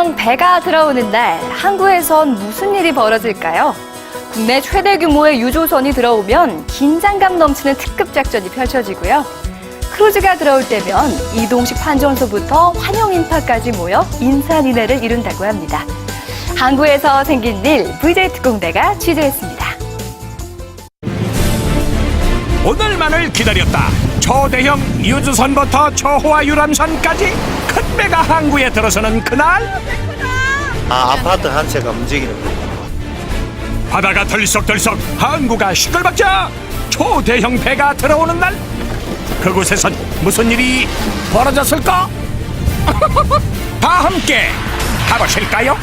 소대형 배가 들어오는 날 항구에선 무슨 일이 벌어질까요? 국내 최대 규모의 유조선이 들어오면 긴장감 넘치는 특급 작전이 펼쳐지고요. 크루즈가 들어올 때면 이동식 환전소부터 환영 인파까지 모여 인사니내를 이룬다고 합니다. 항구에서 생긴 일 VJ 특공대가 취재했습니다. 오늘만을 기다렸다. 초대형 유조선부터 초호화 유람선까지 큰 배가 항구에 들어서는 그날, 아파트 한 채가 움직이는 거예요. 바다가 덜썩덜썩 항구가 시끌벅적. 초대형 배가 들어오는 날, 그곳에선 무슨 일이 벌어졌을까? 다 함께 가보실까요?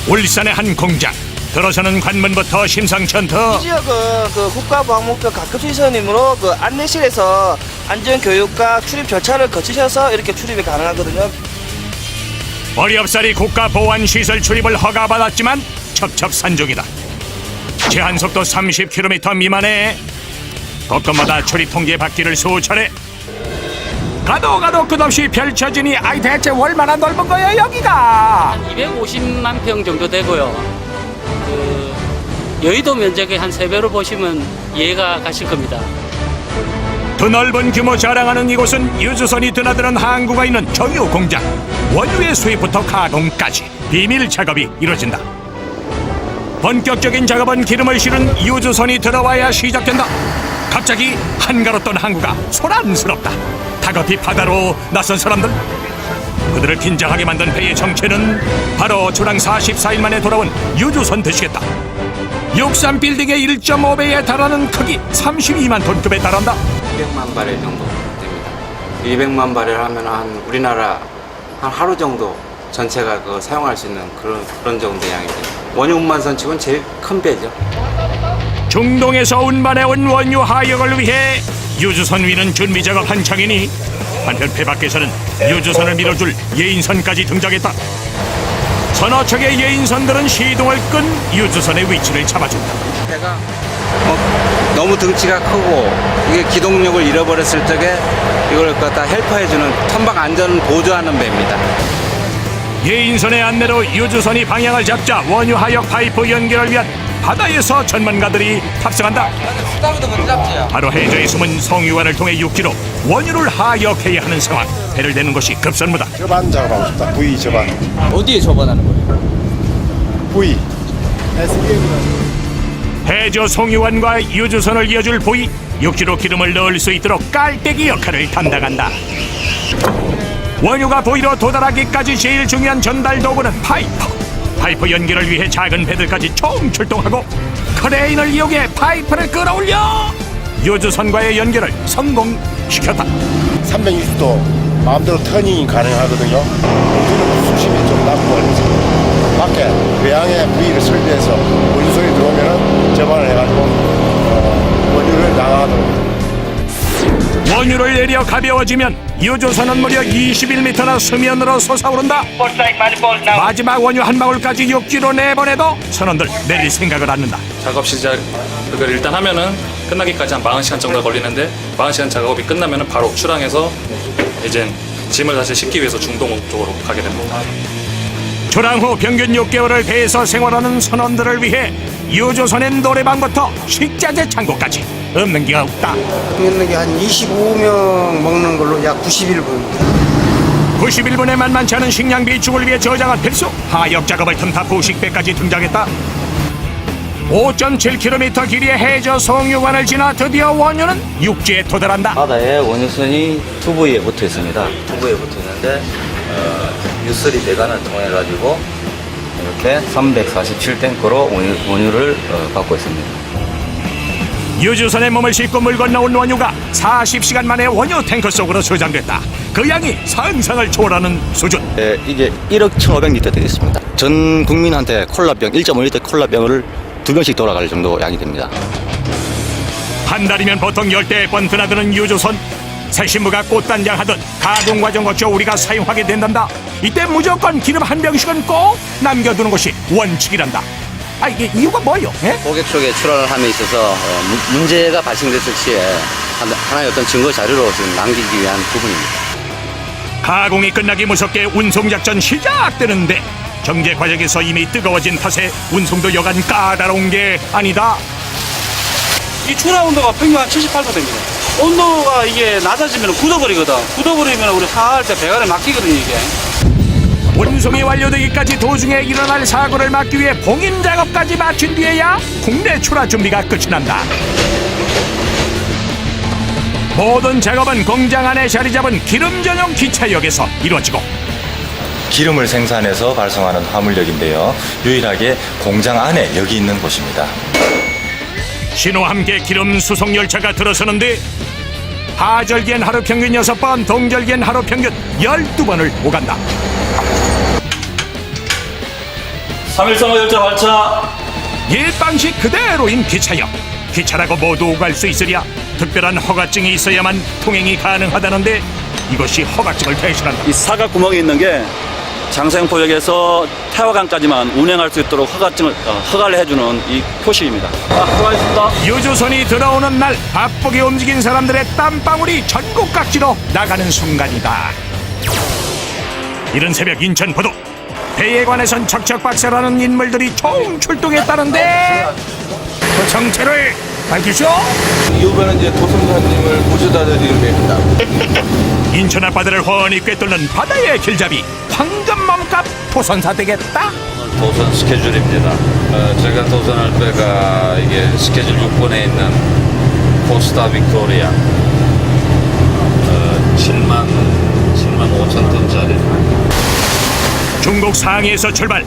울산의 한 공장. 들어서는 관문부터 심상찮다. 이 지역은 국가부 항목표 각급 시설이므로 안내실에서 안전 교육과 출입 절차를 거치셔서 이렇게 출입이 가능하거든요. 어렵사리 국가보안시설 출입을 허가받았지만 첩첩산중이다. 제한속도 30km 미만에 곳곳마다 출입 통제 받기를 수차례. 가도 끝없이 펼쳐지니 아이 대체 얼마나 넓은 거야 여기가. 250만 평 정도 되고요. 여의도 면적의 한 3배로 보시면 이해가 가실 겁니다. 더 넓은 규모 자랑하는 이곳은 유조선이 드나드는 항구가 있는 정유 공장. 원유의 수입부터 가공까지 비밀 작업이 이루어진다. 본격적인 작업은 기름을 실은 유조선이 들어와야 시작된다. 갑자기 한가롭던 항구가 소란스럽다. 다급히 바다로 나선 사람들. 그들을 긴장하게 만든 배의 정체는 바로 주랑 44일 만에 돌아온 유조선 되시겠다. 63빌딩의 1.5배에 달하는 크기, 32만 톤급에 달한다. 200만 바렐 정도 됩니다. 200만 바렐 하면 한 우리나라 한 하루 정도 전체가 사용할 수 있는 그런 정도의 양입니다. 원유 운반선 치고는 제일 큰 배죠. 중동에서 운반해온 원유 하역을 위해 유조선 위는 준비 작업 한창이니 한편 배 밖에서는 유조선을 밀어줄 예인선까지 등장했다. 서너 척의 예인선들은 시동을 끈 유조선의 위치를 잡아준다. 배가 너무 등치가 크고 이게 기동력을 잃어버렸을 적에 이걸 갖다 헬퍼해주는 선박 안전 보조하는 배입니다. 예인선의 안내로 유조선이 방향을 잡자 원유 하역 파이프 연결을 위한 바다에서 전문가들이 탑승한다. 바로 해저에 숨은 송유관을 통해 6km 원유를 하역해야 하는 상황. 배를 대는 것이 급선무다. 저반 작업하고 싶다. V 저반. 어디에 접안하는 거예요? V. 해저 송유관과 유조선을 이어줄 부위 6kg 기름을 넣을 수 있도록 깔때기 역할을 담당한다. 원유가 부위로 도달하기까지 제일 중요한 전달 도구는 파이프 연결을 위해 작은 배들까지 총 출동하고 크레인을 이용해 파이프를 끌어올려 유조선과의 연결을 성공시켰다. 360도 마음대로 터닝이 가능하거든요. 우주는 수심이 좀 낮고 밖에 외항에 V를 설계해서 원유선이 들어오면은 저반을 해가지고 원유를 나가도록. 원유를 내려 가벼워지면 유조선은 무려 21m나 수면으로 솟아오른다. 마지막 원유 한 방울까지 6km 내보내도 선원들 내릴 생각을 않는다. 작업 시작을 일단 하면은 끝나기까지 한 40시간 정도 걸리는데 40시간 작업이 끝나면은 바로 출항해서 이제 짐을 다시 싣기 위해서 중동 쪽으로 가게 됩니다. 출항 후 평균 6개월을 배에서 생활하는 선원들을 위해 유조선의 노래방부터 식자재 창고까지 없는 게 없다. 있는 게 한 25명 먹는 걸로 약 91분. 91분에 만만치 않은 식량 비축을 위해 저장한 필수 하역 작업을 틈타 부식배까지 등장했다. 5.7km 길이의 해저 송유관을 지나 드디어 원유는 육지에 도달한다. 바다에 원유선이 투부위에 붙어 있습니다. 투부위에 붙어 있는데 유서리 배관을 통해 가지고 이렇게 347탱크로 원유를 받고 있습니다. 유조선에 몸을 싣고 물 건너온 원유가 40시간 만에 원유 탱크 속으로 저장됐다. 그 양이 상상을 초월하는 수준. 이게 1억 1,500리터 되겠습니다. 전 국민한테 콜라병 1.5리터 콜라병을 2병씩 돌아갈 정도 양이 됩니다. 한 달이면 보통 10대번 드나드는 유조선. 새 신부가 꽃단장 하듯 가동 과정 거쳐 우리가 사용하게 된단다. 이때 무조건 기름 한 병씩은 꼭 남겨두는 것이 원칙이란다. 이게 이유가 뭐예요? 고객 쪽에 출하를 함에 있어서 문제가 발생됐을 시에 하나의 어떤 증거 자료로 지금 남기기 위한 부분입니다. 가공이 끝나기 무섭게 운송작전 시작되는데 정제 과정에서 이미 뜨거워진 탓에 운송도 여간 까다로운 게 아니다. 이 출하 온도가 평균 한 78도 됩니다. 온도가 이게 낮아지면 굳어버리거든. 굳어버리면 우리 상할 때 배관에 막히거든요, 이게. 운송이 완료되기까지 도중에 일어날 사고를 막기 위해 봉인 작업까지 마친 뒤에야 국내 출하 준비가 끝이 난다. 모든 작업은 공장 안에 자리 잡은 기름 전용 기차역에서 이루어지고 기름을 생산해서 발송하는 화물역인데요. 유일하게 공장 안에 역이 있는 곳입니다. 신호와 함께 기름 수송 열차가 들어서는데 하절기엔 하루 평균 6번, 동절기엔 하루 평균 12번을 오간다. 313호 열차 발차. 일방식 그대로인 기차역. 기차라고 모두 오갈 수 있으랴 특별한 허가증이 있어야만 통행이 가능하다는데 이것이 허가증을 대신한다. 이 사각 구멍이 있는 게 장생포역에서 태화강까지만 운행할 수 있도록 허가를 해주는 이 표시입니다. 수고하셨습니다. 유조선이 들어오는 날 바쁘게 움직인 사람들의 땀방울이 전국 각지로 나가는 순간이다. 이른 새벽 인천 포도 배에 관해선 척척박사라는 인물들이 총 출동했다는데 그 정체를 밝히시오. 이후에는 이제 도선사님을 모셔다 드리는 겁니다. 인천 앞바다를 훤히 꿰뚫는 바다의 길잡이 황금 몸값 도선사 되겠다. 도선 스케줄입니다. 제가 도선할 때가 이게 스케줄 6번에 있는 코스타 빅토리아 7만 5천 톤짜리. 중국 상해에서 출발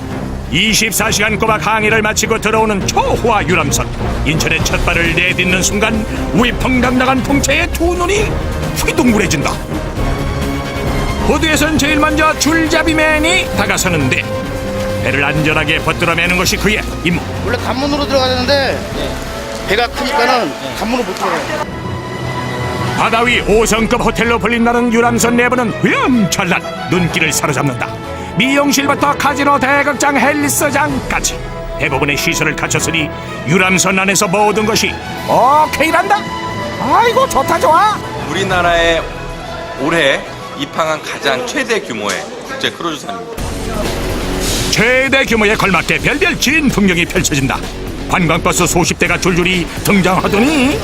24시간 꼬박 항해를 마치고 들어오는 초호화 유람선. 인천에 첫 발을 내딛는 순간 위풍당당한 풍채에 두 눈이 휘둥그레진다. 보드에선 제일 먼저 줄잡이맨이 다가서는데 배를 안전하게 벗들어매는 것이 그의 임무. 원래 관문으로 들어가야 되는데 배가 크니까는 관문으로 못 들어가요. 바다 위 5성급 호텔로 불린다는 유람선 내부는 휘엄찬란 눈길을 사로잡는다. 미용실부터 카지노, 대극장, 헬리스장까지 대부분의 시설을 갖췄으니 유람선 안에서 모든 것이 오케이란다. 아이고 좋다 좋아. 우리나라에 올해 입항한 가장 최대 규모의 국제 크루즈선입니다. 최대 규모에 걸맞게 별별 진 풍경이 펼쳐진다. 관광버스 수십 대가 줄줄이 등장하더니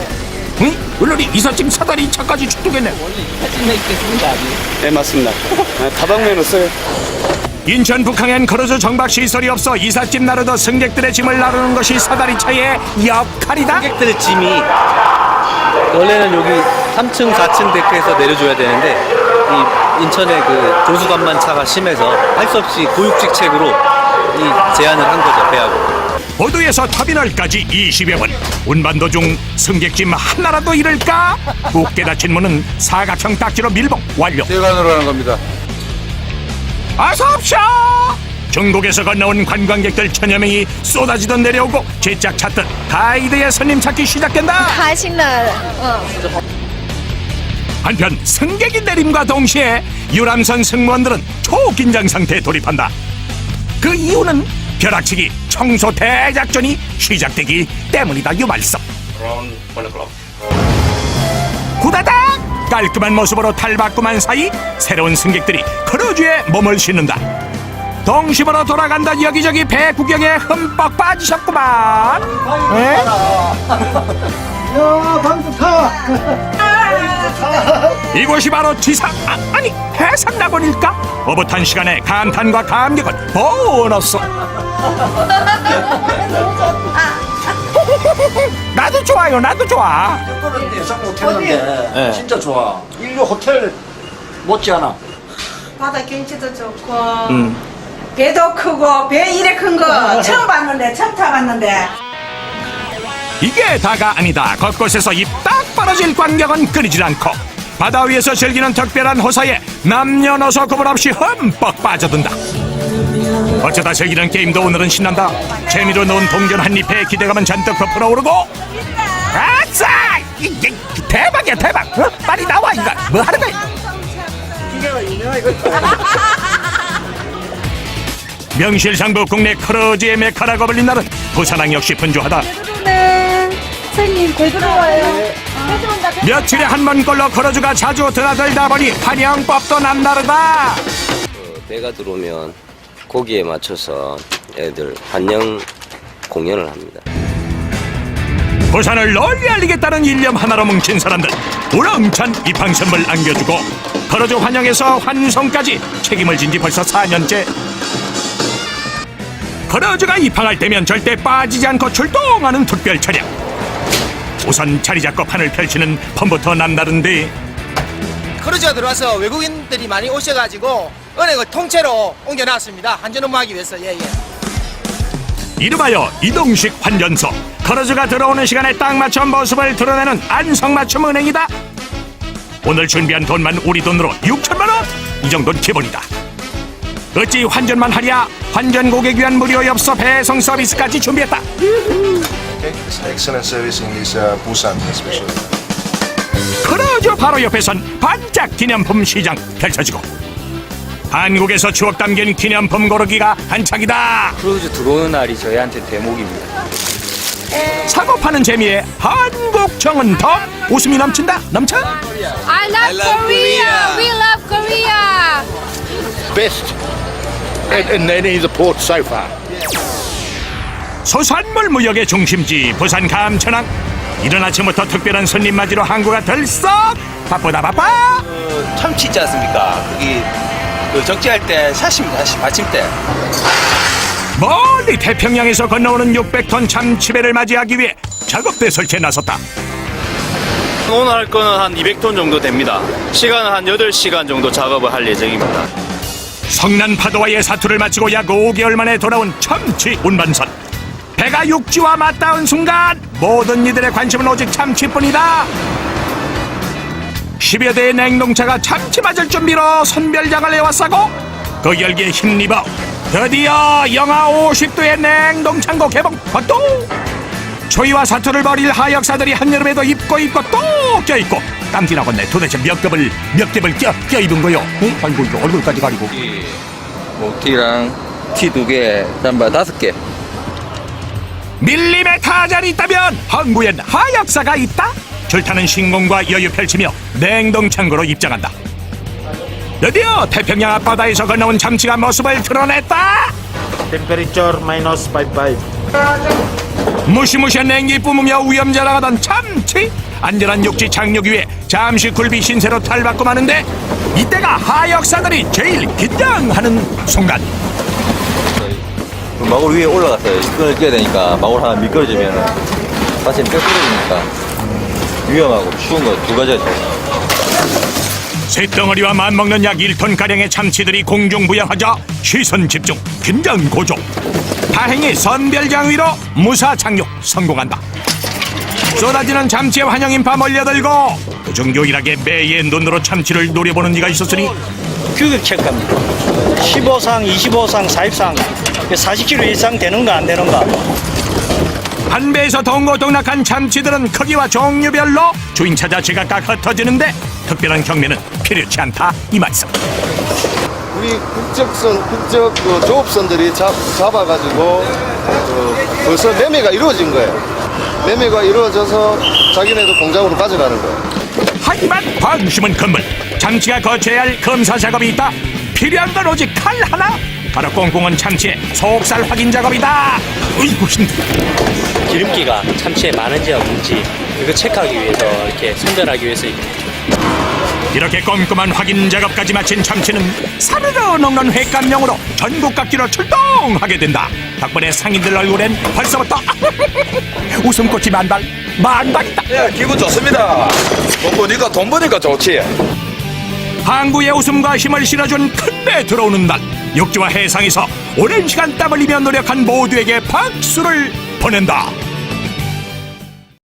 물론이 이삿짐 사다리 차까지 출동했네. 네, 맞습니다. 다방면을 써요. 인천 북항엔 크루즈 정박 시설이 없어 이삿짐 나르던 승객들의 짐을 나르는 것이 사다리차의 역할이다. 승객들의 짐이 원래는 여기 3층, 4층 데크에서 내려줘야 되는데 이 인천의 그 조수관만차가 심해서 할 수 없이 고육직책으로 이 제안을 한 거죠, 배하고. 보도에서 터미널까지 20여 분. 운반도 중 승객짐 하나라도 잃을까? 굳게 닫힌 문은 사각형 딱지로 밀봉 완료. 대관으로 하는 겁니다. 어서옵쇼! 중국에서 건너온 관광객들 1000여 명이 쏟아지던 내려오고 제짝 찾듯 가이드의 손님 찾기 시작된다. 한편 승객이 내림과 동시에 유람선 승무원들은 초긴장 상태에 돌입한다. 그 이유는 벼락치기 청소 대작전이 시작되기 때문이다. 유말씀. 구다닥! 깔끔한 모습으로 탈바꿈한 사이 새로운 승객들이 크루즈에 몸을 싣는다. 동심으로 돌아간다. 여기저기 배 구경에 흠뻑 빠지셨구만. 이곳이 바로 지상 아니 해상 낙원일까? 오붓한 시간에 감탄과 감격은 보너스. 나도 좋아요. 나도 좋아. 예상 못했는데 진짜 좋아. 인류 호텔 못지않아. 바다 경치도 좋고 배도 크고 배 이래 큰 거 처음 봤는데 처음 타봤는데. 이게 다가 아니다. 곳곳에서 입 딱 벌어질 광경은 끊이질 않고 바다 위에서 즐기는 특별한 호사에 남녀노소 구분 없이 흠뻑 빠져든다. 어쩌다 즐기는 게임도 오늘은 신난다. 재미로 놓은 동전 한입에 기대감은 잔뜩 부풀어오르고 아싸! 이게 대박이야 대박. 빨리 나와. 이거 뭐 하는 거야? 명실상부 국내 크루즈의 메카라고 불린 날은 부산항 역시 분주하다. 사장님 되돌아와요. 며칠에 한 번꼴로 거러주가 자주 드나들다 보니 환영법도 남다르다. 배가 들어오면 거기에 맞춰서 애들 환영 공연을 합니다. 부산을 널리 알리겠다는 일념 하나로 뭉친 사람들 우렁찬 입항 선물 안겨주고 거러주 환영에서 환송까지 책임을 진 지 벌써 4년째. 거러주가 입항할 때면 절대 빠지지 않고 출동하는 특별 차량. 우선 자리 잡고 판을 펼치는 펌부터 남다른데 크루즈가 들어와서 외국인들이 많이 오셔가지고 은행을 통째로 옮겨놨습니다. 환전 업무하기 위해서. 예. 이름하여 이동식 환전소. 거러주가 들어오는 시간에 딱 맞춰 모습을 드러내는 안성맞춤 은행이다. 오늘 준비한 돈만 우리 돈으로 6천만 원. 이 정도는 기본이다. 어찌 환전만 하랴. 환전 고객 위한 무료 엽서 배송 서비스까지 준비했다. Excellent service in this Busan especially. 거러주 바로 옆에선 반짝 기념품 시장 펼쳐지고 한국에서 추억 담긴 기념품 고르기가 한창이다. 크루즈 들어오는 날이 저희한테 대목입니다. 사고 파는 재미에 한국 정은 더 웃음이 넘친다. 넘쳐. I love Korea. We love Korea. Best. And then is the port so far. 수산물 무역의 중심지 부산 감천항. 이른 아침부터 특별한 손님 맞이로 항구가 들썩 바쁘다 바빠. 참치 있지 않습니까? 거기 적재할 때 샷입니다. 받침대. 멀리 태평양에서 건너오는 600톤 참치배를 맞이하기 위해 작업대 설치에 나섰다. 오늘 할 거는 한 200톤 정도 됩니다. 시간은 한 8시간 정도 작업을 할 예정입니다. 성난 파도와의 사투를 마치고 약 5개월 만에 돌아온 참치 운반선. 배가 육지와 맞닿은 순간 모든 이들의 관심은 오직 참치뿐이다. 10여 대의 냉동차가 참치 맞을 준비로 선별장을 내왔사고 그 열기에 힘입어 드디어 영하 50도의 냉동창고 개봉. 또 초이와 사투를 벌일 하역사들이 한여름에도 입고 또 껴입고 땀띠나겠네. 도대체 몇 겹을 껴입은 거요? 응? 아이고 이거 얼굴까지 가리고. 모티랑 티 2개, 잠바 5개. 밀리메타 자리 있다면 항구엔 하역사가 있다. 줄타는 신공과 여유 펼치며 냉동창고로 입장한다. 드디어 태평양 앞바다에서 건너온 참치가 모습을 드러냈다. Temperature -55. 무시무시한 냉기 뿜으며 위험자랑하던 참치. 안전한 육지 착륙 위에 잠시 굴비 신세로 탈바꿈 하는데 이때가 하역사들이 제일 긴장하는 순간. 마골 위에 올라갔어요. 끈을 껴야 되니까 마골 하나 미끄러지면 사실 뼈부러지니까 위험하고 추운 거 두 가지가 있어요. 쇳덩어리와 맞먹는 약 1톤가량의 참치들이 공중부양하자 시선 집중, 긴장 고조. 다행히 선별장 위로 무사 착륙 성공한다. 쏟아지는 참치의 환영인파 몰려들고 그중 유일하게 매의 눈으로 참치를 노려보는 이가 있었으니 규격 체크합니다. 15상, 25상, 40상 40kg 이상 되는가 안 되는가. 한 배에서 동고동락한 참치들은 크기와 종류별로 주인 찾아 제각각 흩어지는데 특별한 경매는 필요치 않다 이 말씀. 우리 국적 그 조업선들이 잡아가지고 벌써 매매가 이루어진 거예요. 매매가 이루어져서 자기네도 공장으로 가져가는 거예요. 하지만 방심은 금물. 참치가 거쳐야 할 검사 작업이 있다. 필요한 건 오직 칼 하나. 바로 꽁꽁한 참치의 속살 확인 작업이다. 어이구 힘들어. 기름기가 참치에 많은지 없는지 그거 체크하기 위해서 이렇게 선별하기 위해서 이렇게 꼼꼼한 확인 작업까지 마친 참치는 사르르 녹는 횟감용으로 전국 각지로 출동하게 된다. 덕분에 상인들 얼굴엔 벌써부터 웃음꽃이 만발이다. 예, 기분 좋습니다. 돈 버니까 좋지. 항구의 웃음과 힘을 실어준 큰 배 들어오는 날, 육지와 해상에서 오랜 시간 땀 흘리며 노력한 모두에게 박수를 보낸다.